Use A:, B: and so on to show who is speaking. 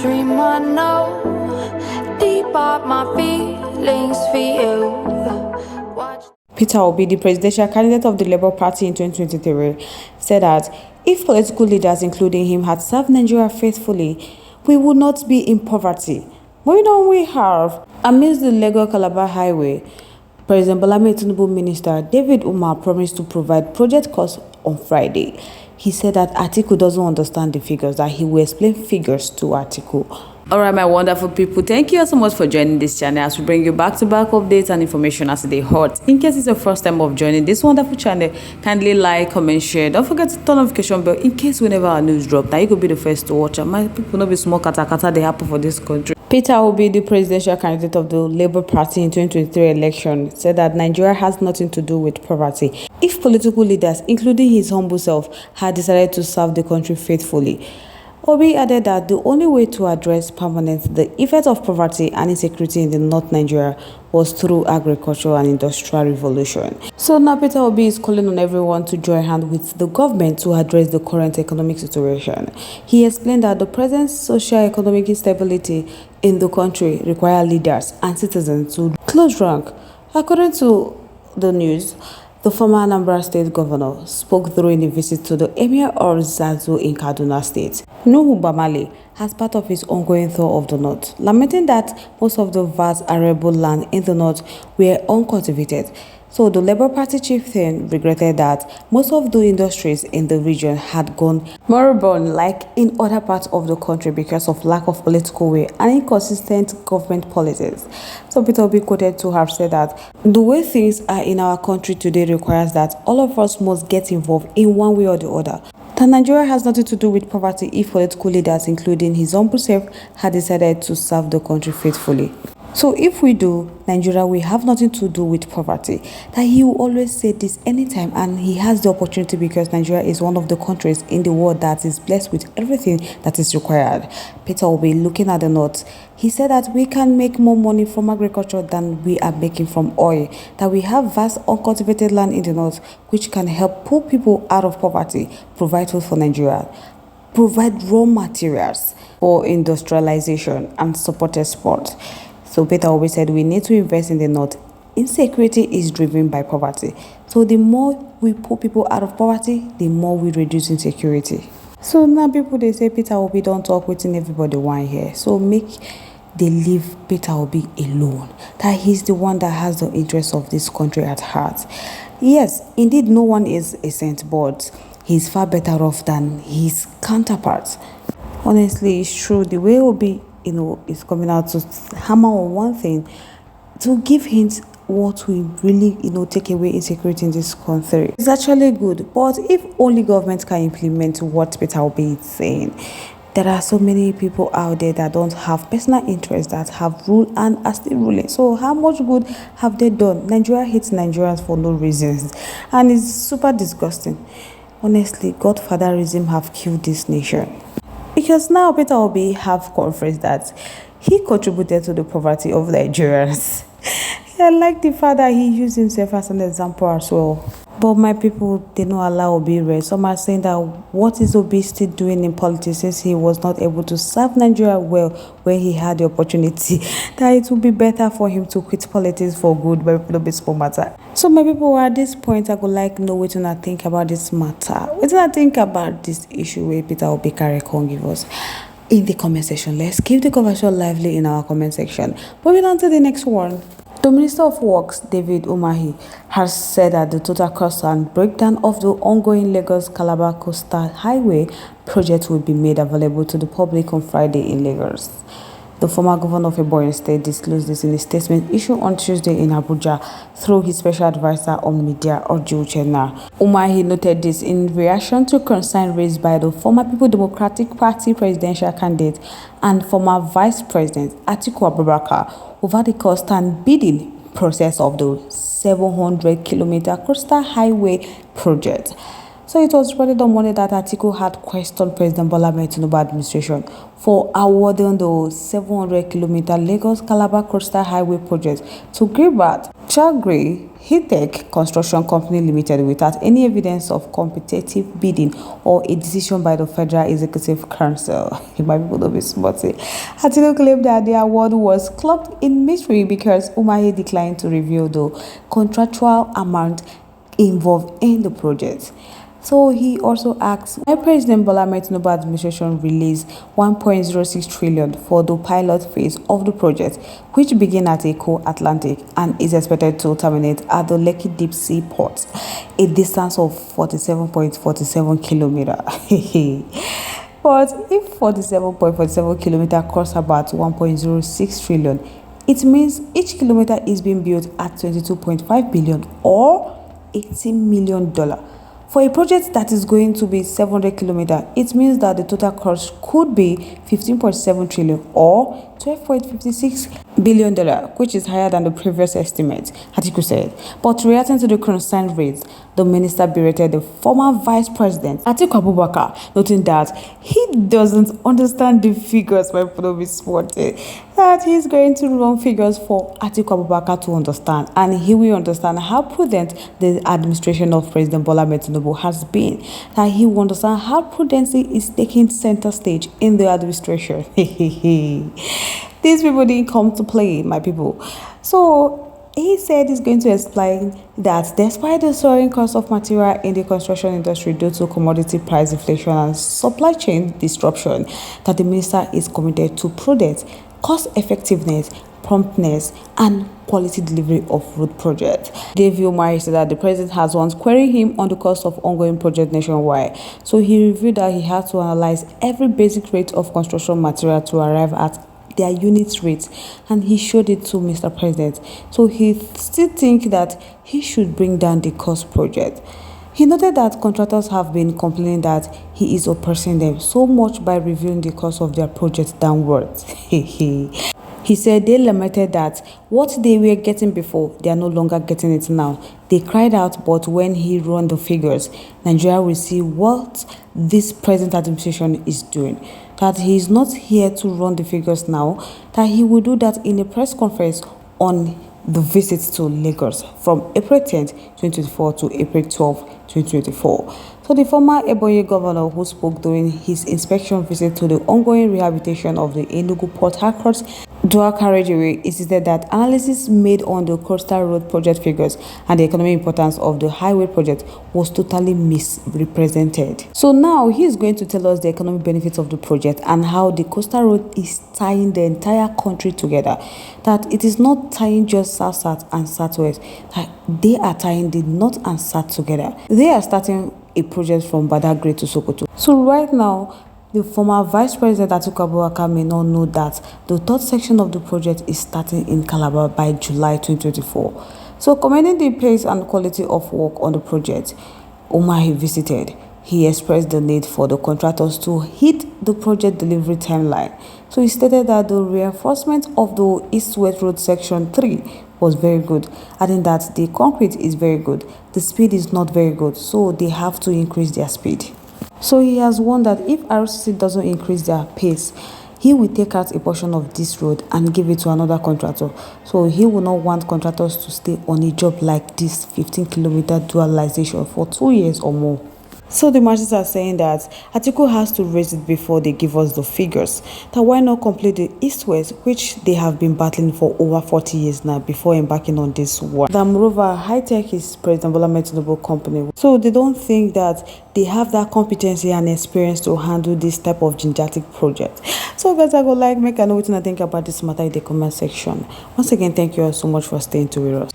A: dream I know deep up my feelings for you.
B: Peter Obi, the presidential candidate of the Labour Party in 2023, said that if political leaders, including him, had served Nigeria faithfully, we would not be in poverty. Moving on, we have, amidst the Lagos-Calabar highway, President Bola Tinubu Minister David Umar promised to provide project costs on Friday. He said that Atiku doesn't understand the figures, that he will explain figures to Atiku. Alright, my wonderful people, thank you so much for joining this channel as we bring you back-to-back updates and information as they hot. In case it's your first time of joining this wonderful channel, kindly like, comment, share. Don't forget to turn notification bell in case whenever our news drop, now you could be the first to watch. And my people know be small kata they happen for this country. Peter Obi, the presidential candidate of the Labour Party in 2023 election, said that Nigeria has nothing to do with poverty. If political leaders, including his humble self, had decided to serve the country faithfully. Obi added that the only way to address permanently the effects of poverty and insecurity in the North Nigeria was through agricultural and industrial revolution. So now Peter Obi is calling on everyone to join hands with the government to address the current economic situation. He explained that the present socio-economic instability in the country requires leaders and citizens to close rank. According to the news, the former Anambra State Governor spoke during a visit to the Emir of Zazu in Kaduna State, Nuhu Bamali, as part of his ongoing tour of the North, lamenting that most of the vast arable land in the North were uncultivated. So the Labour Party chieftain regretted that most of the industries in the region had gone moribund like in other parts of the country because of lack of political will and inconsistent government policies. So Peter Obi quoted to have said that the way things are in our country today requires that all of us must get involved in one way or the other. That Nigeria has nothing to do with poverty if political leaders, including his humble self, had decided to serve the country faithfully. So if we do, Nigeria will have nothing to do with poverty. That he will always say this anytime, and he has the opportunity because Nigeria is one of the countries in the world that is blessed with everything that is required. Peter Obi, looking at the North, he said that we can make more money from agriculture than we are making from oil. That we have vast uncultivated land in the North which can help pull people out of poverty, provide food for Nigeria, provide raw materials for industrialization and support export. So Peter always said we need to invest in the North. Insecurity is driven by poverty. So the more we pull people out of poverty, the more we reduce insecurity. So now people, they say Peter Obi don't talk within everybody want here. So they leave Peter Obi alone. That he's the one that has the interests of this country at heart. Yes, indeed, no one is a saint, but he's far better off than his counterparts. Honestly, it's true. The way Obi is coming out to hammer on one thing, to give hints what will really, take away insecurity in this country. It's actually good, but if only government can implement what Peter Obi is saying, there are so many people out there that don't have personal interests, that have ruled and are still ruling. So how much good have they done? Nigeria hates Nigerians for no reasons, and it's super disgusting. Honestly, godfatherism have killed this nation. Because now Peter Obi have confessed that he contributed to the poverty of Nigerians. I like the fact that he used himself as an example as well. But my people, they don't allow Obi rest. Some are saying that what is Obi still doing in politics since he was not able to serve Nigeria well when he had the opportunity? That it would be better for him to quit politics for good, but people don't be small matter. So my people, at this point, I would like to know what you think about this matter. What do you think about this issue where Peter Obi can give us in the comment section? Let's keep the conversation lively in our comment section. Moving on to the next one. The Minister of Works, David Umahi, has said that the total cost and breakdown of the ongoing Lagos-Calabar Coastal Highway project will be made available to the public on Friday in Lagos. The former governor of Ebonyi State disclosed this in a statement issued on Tuesday in Abuja through his special advisor on media, Ojo Uchenna. Umahi noted this in reaction to concern raised by the former People Democratic Party presidential candidate and former Vice President Atiku Abubakar over the cost and bidding process of the 700-kilometer coastal highway project. So it was reported on Monday that Atiku had questioned President Bola Ahmed Tinubu administration for awarding the 700-kilometer Lagos-Calabar Coastal Highway project to Gbas Chagri Hitech Construction Company Limited without any evidence of competitive bidding or a decision by the Federal Executive Council. My people don't be smarty. Atiku claimed that the award was cloaked in mystery because Umahi declined to reveal the contractual amount involved in the project. So he also asked why President Bola Ahmed Tinubu administration released 1.06 trillion for the pilot phase of the project, which began at Eco Atlantic and is expected to terminate at the Lekki Deep Sea Port, a distance of 47.47 kilometers. But if 47.47 kilometers costs about 1.06 trillion, it means each kilometer is being built at 22.5 billion or $18 million. For a project that is going to be 700 kilometers, it means that the total cost could be 15.7 trillion or $12.56 billion, which is higher than the previous estimate, Atiku said. But reacting to the concern raised, the minister berated the former vice president, Atiku Abubakar, noting that he doesn't understand the figures by Provis that he's going to run figures for Atiku Abubakar to understand, and he will understand how prudent the administration of President Bola Ahmed Tinubu has been, that he will understand how prudency is taking center stage in the administration. These people didn't come to play, my people. So he said he's going to explain that despite the soaring cost of material in the construction industry due to commodity price inflation and supply chain disruption, that the minister is committed to prudence, cost effectiveness, promptness, and quality delivery of road projects. David Umahi said that the president has once queried him on the cost of ongoing projects nationwide. So he revealed that he had to analyze every basic rate of construction material to arrive at their unit rates, and he showed it to Mr. President. So he still thinks that he should bring down the cost project. He noted that contractors have been complaining that he is oppressing them so much by reviewing the cost of their projects downwards. He said they lamented that what they were getting before, they are no longer getting it now. They cried out, but when he ran the figures, Nigeria will see what this present administration is doing. That he is not here to run the figures now, that he will do that in a press conference on the visit to Lagos from April 10th, 2024 to April 12th, 2024. So the former Ebonyi governor, who spoke during his inspection visit to the ongoing rehabilitation of the Enugu Port Harcourt dual carriageway, insisted that analysis made on the coastal road project figures and the economic importance of the highway project was totally misrepresented. So now he is going to tell us the economic benefits of the project and how the coastal road is tying the entire country together. That it is not tying just south-south and southwest, that they are tying the north and south together. They are starting a project from Badagry to Sokoto. So right now, the former Vice President Atiku Abubakar may not know that the third section of the project is starting in Calabar by July 2024. So commending the pace and quality of work on the project, Umahi visited. He expressed the need for the contractors to hit the project delivery timeline. So he stated that the reinforcement of the East-West Road Section 3 was very good, adding that the concrete is very good, the speed is not very good, so they have to increase their speed. So he has warned that if RCC doesn't increase their pace, he will take out a portion of this road and give it to another contractor. So he will not want contractors to stay on a job like this 15-kilometer dualization for 2 years or more. So the marshals are saying that Atiku has to raise it before they give us the figures. That why not complete the East-West, which they have been battling for over 40 years now before embarking on this war. That moreover, High-Tech is President Bola Ahmed Tinubu company. So they don't think that they have that competency and experience to handle this type of gigantic project. So guys, I would like make a note and think about this matter in the comment section. Once again, thank you all so much for staying with us.